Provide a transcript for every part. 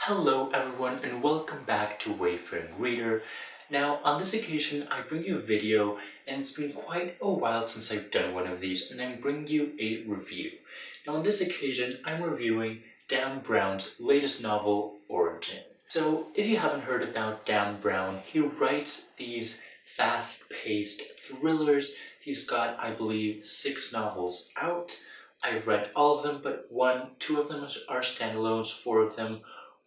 Hello everyone and welcome back to Wayfaring Reader. Now on this occasion I bring you a video, and it's been quite a while since I've done one of these, and I'm bringing you a review. Now on this occasion I'm reviewing Dan Brown's latest novel, Origin. So if you haven't heard about Dan Brown, he writes these fast-paced thrillers. He's got, I believe, 6 novels out. I've read all of them, but two of them are standalones, 4 of them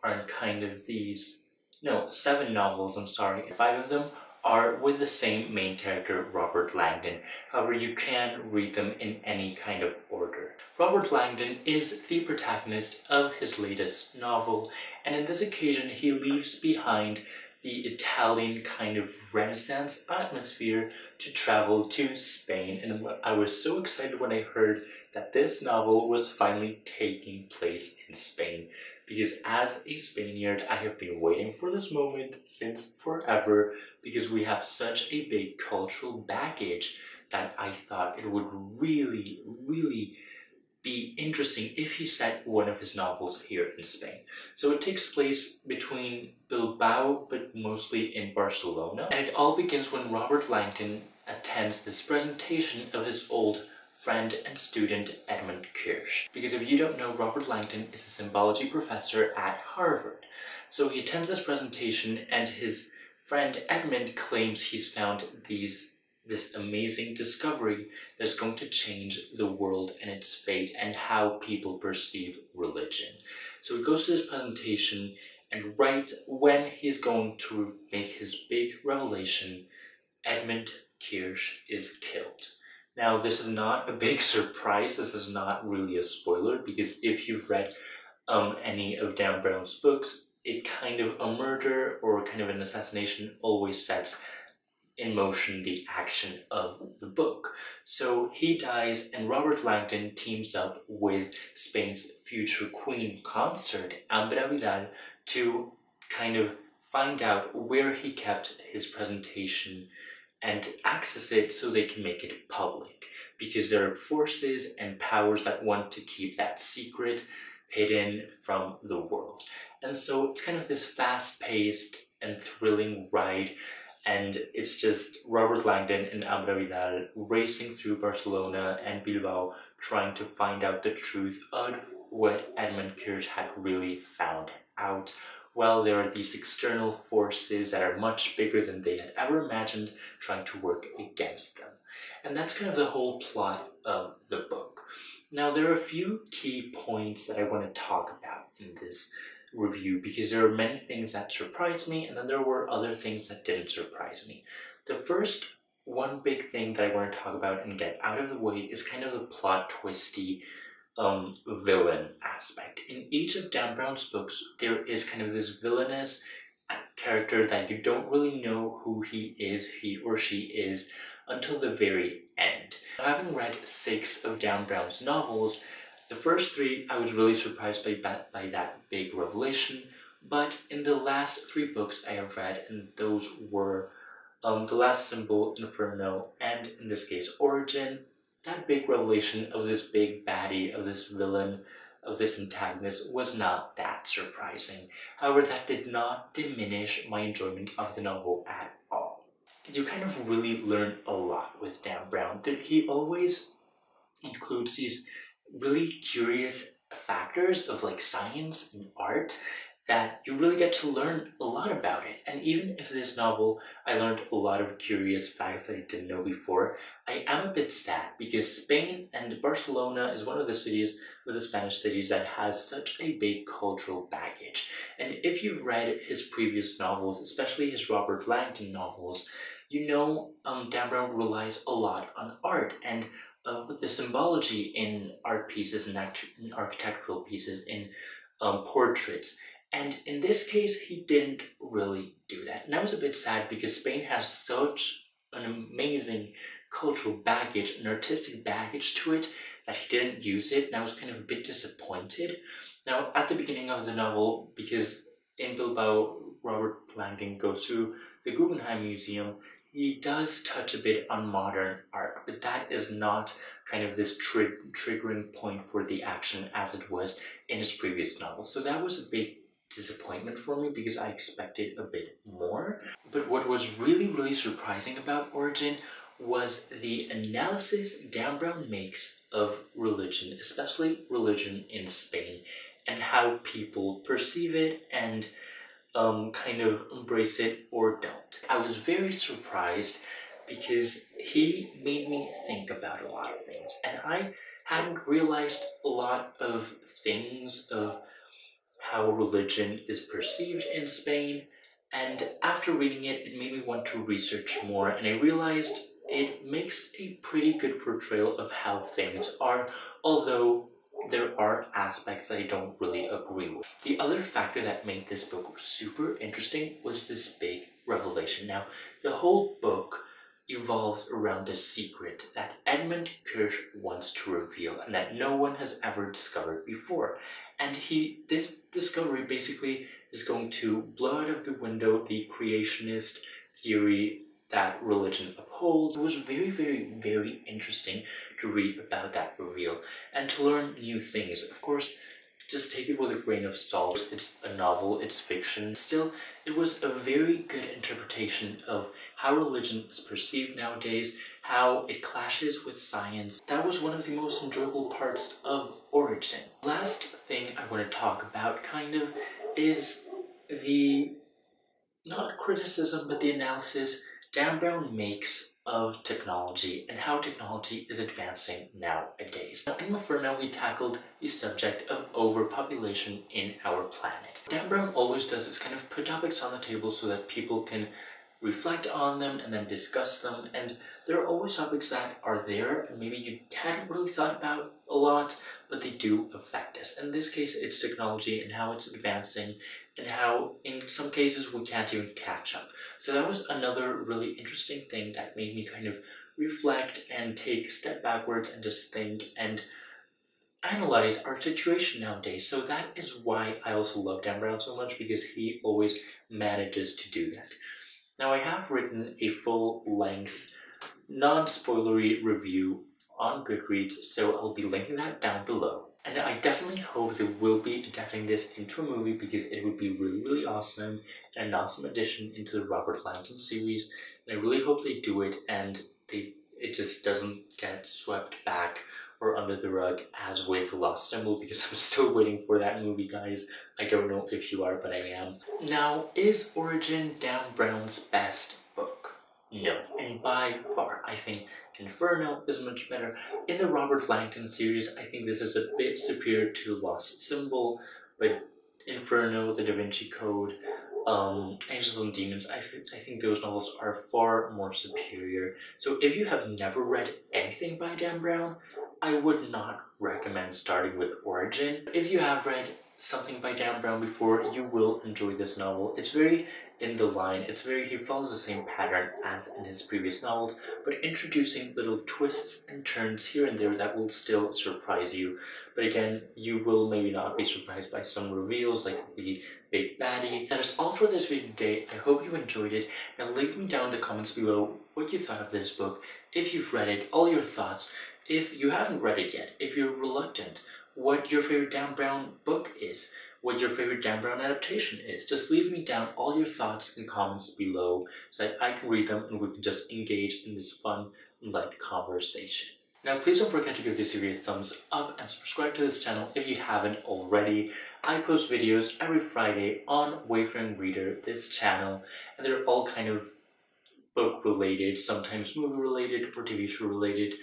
are in kind of these, no, 7 novels, I'm sorry. 5 of them are with the same main character, Robert Langdon. However, you can read them in any kind of order. Robert Langdon is the protagonist of his latest novel, and in this occasion he leaves behind the Italian kind of Renaissance atmosphere to travel to Spain. And I was so excited when I heard that this novel was finally taking place in Spain, because as a Spaniard, I have been waiting for this moment since forever, because we have such a big cultural baggage that I thought it would really be interesting if he set one of his novels here in Spain. So it takes place between Bilbao, but mostly in Barcelona, and it all begins when Robert Langdon attends this presentation of his old friend and student Edmund Kirsch. Because if you don't know, Robert Langdon is a symbology professor at Harvard. So he attends this presentation, and his friend Edmund claims he's found this amazing discovery that's going to change the world and its fate and how people perceive religion. So he goes to this presentation, and right when he's going to make his big revelation, Edmund Kirsch is killed. Now, this is not a big surprise. This is not really a spoiler, because if you've read any of Dan Brown's books, it kind of a murder or kind of an assassination always sets in motion the action of the book. So he dies, and Robert Langdon teams up with Spain's future queen consort, Ambra Vidal, to kind of find out where he kept his presentation and access it so they can make it public, because there are forces and powers that want to keep that secret hidden from the world. And so it's kind of this fast-paced and thrilling ride, and it's just Robert Langdon and Ambra Vidal racing through Barcelona and Bilbao, trying to find out the truth of what Edmund Kirsch had really found out. Well, there are these external forces that are much bigger than they had ever imagined, trying to work against them. And that's kind of the whole plot of the book. Now, there are a few key points that I want to talk about in this review, because there are many things that surprised me, and then there were other things that didn't surprise me. The first one big thing that I want to talk about and get out of the way is kind of the plot twisty villain aspect. In each of Dan Brown's books, there is kind of this villainous character that you don't really know who he or she is, until the very end. Having read 6 of Dan Brown's novels, the first 3 I was really surprised by that big revelation, but in the last 3 books I have read, and those were The Last Symbol, Inferno, and in this case Origin, that big revelation of this big baddie, of this villain, of this antagonist was not that surprising. However, that did not diminish my enjoyment of the novel at all. You kind of really learn a lot with Dan Brown. He always includes these really curious factors of like science and art that you really get to learn a lot about it. And even if this novel, I learned a lot of curious facts that I didn't know before, I am a bit sad, because Spain and Barcelona is one of the Spanish cities that has such a big cultural baggage. And if you've read his previous novels, especially his Robert Langdon novels, you know Dan Brown relies a lot on art and with the symbology in art pieces and in architectural pieces, in portraits. And in this case, he didn't really do that. And I was a bit sad, because Spain has such an amazing cultural baggage, an artistic baggage to it, that he didn't use it, and I was kind of a bit disappointed. Now, at the beginning of the novel, because in Bilbao, Robert Langdon goes to the Guggenheim Museum, he does touch a bit on modern art, but that is not kind of this triggering point for the action as it was in his previous novel. So that was a big disappointment for me because I expected a bit more. But what was really surprising about Origin was the analysis Dan Brown makes of religion, especially religion in Spain, and how people perceive it and kind of embrace it or don't. I was very surprised because he made me think about a lot of things, and I hadn't realized a lot of things of how religion is perceived in Spain, and after reading it, it made me want to research more, and I realized it makes a pretty good portrayal of how things are, although there are aspects I don't really agree with. The other factor that made this book super interesting was this big revelation. Now, the whole book evolves around this secret that Edmund Kirsch wants to reveal and that no one has ever discovered before. And this discovery basically is going to blow out of the window the creationist theory that religion upholds. It was very interesting to read about that reveal and to learn new things. Of course, just take it with a grain of salt. It's a novel, it's fiction. Still, it was a very good interpretation of how religion is perceived nowadays, how it clashes with science. That was one of the most enjoyable parts of Origin. Last thing I want to talk about kind of is the, not criticism, but the analysis Dan Brown makes of technology and how technology is advancing nowadays. Now, in Inferno, he tackled the subject of overpopulation in our planet. Dan Brown always does is kind of put topics on the table so that people can reflect on them and then discuss them, and there are always topics that are there and maybe you hadn't really thought about a lot, but they do affect us. In this case, it's technology and how it's advancing and how in some cases we can't even catch up. So that was another really interesting thing that made me kind of reflect and take a step backwards and just think and analyze our situation nowadays. So that is why I also love Dan Brown so much, because he always manages to do that. Now, I have written a full-length, non-spoilery review on Goodreads, so I'll be linking that down below. And I definitely hope they will be adapting this into a movie, because it would be really awesome and an awesome addition into the Robert Langdon series. And I really hope they do it and it just doesn't get swept back or under the rug as with Lost Symbol, because I'm still waiting for that movie, guys. I don't know if you are, but I am. Now, is Origin Dan Brown's best book? No, and by far. I think Inferno is much better. In the Robert Langdon series, I think this is a bit superior to Lost Symbol, but Inferno, The Da Vinci Code, Angels and Demons, I think those novels are far more superior. So if you have never read anything by Dan Brown, I would not recommend starting with Origin. If you have read something by Dan Brown before, you will enjoy this novel. It's very in the line, he follows the same pattern as in his previous novels, but introducing little twists and turns here and there that will still surprise you. But again, you will maybe not be surprised by some reveals like the big baddie. That is all for this video today. I hope you enjoyed it. Now leave me down in the comments below what you thought of this book, if you've read it, all your thoughts. If you haven't read it yet, if you're reluctant, what your favorite Dan Brown book is, what your favorite Dan Brown adaptation is. Just leave me down all your thoughts and comments below so that I can read them and we can just engage in this fun and light conversation. Now please don't forget to give this video a thumbs up and subscribe to this channel if you haven't already. I post videos every Friday on Wayfaring Reader, this channel, and they're all kind of book related, sometimes movie related or TV show related.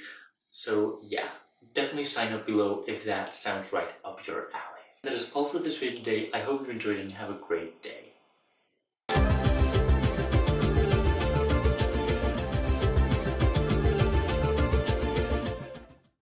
So yeah, definitely sign up below if that sounds right up your alley. That is all for this video today. I hope you enjoyed it and have a great day.